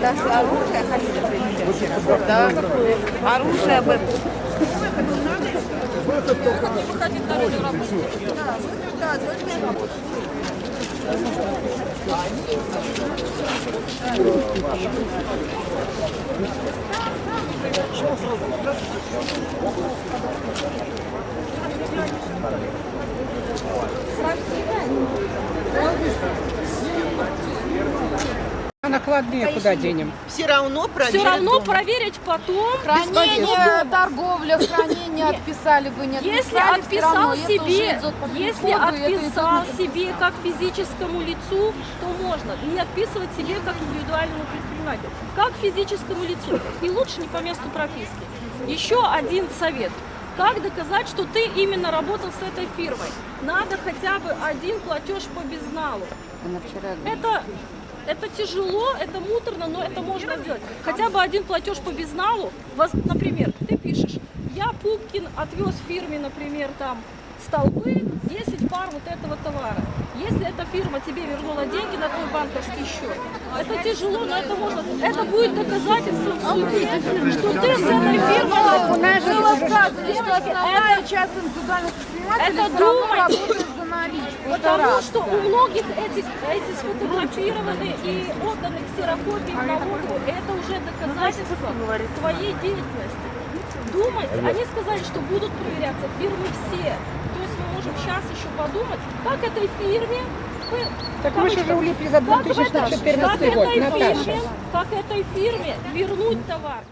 даже оружие хотели привезти. Да, оружие бы. Выходить на работу. Да, зачем? А накладные куда денем? Все равно проверят. Все равно дома. проверить потом. Хранение, торговля, хранение отписали бы, не Если отписали, всё равно отписал это себе, уже идет по если переходу, и это отписал идет себе как физическому лицу, то можно. Не отписывать себе как индивидуальному предпринимателю. Как физическому лицу. И лучше не по месту прописки. Еще один совет. Как доказать, что ты именно работал с этой фирмой? Надо хотя бы один платеж по безналу. Это тяжело, это муторно, но это можно сделать. Хотя бы один платеж по безналу. Например, ты пишешь, я, Пупкин, отвез фирме, например, там столбы, 10 пар вот этого товара. Если эта фирма тебе вернула деньги на твой банковский счет, это тяжело, но это можно. Это будет доказательством в суде, что ты с этой фирмой... было сказано, что основная часть индивидуальных предпринимателей это все равно думать. работает за наличку. Это Потому раз, что да. у многих эти сфотографированы и отданы ксерокопии в налоговую. Это уже доказательство твоей деятельности. Думать, они сказали, что будут проверяться фирмы все. То есть мы можем сейчас еще подумать, как этой фирме... Так мы же уже улипли за 2014 год, Наташа. Как этой фирме вернуть товар.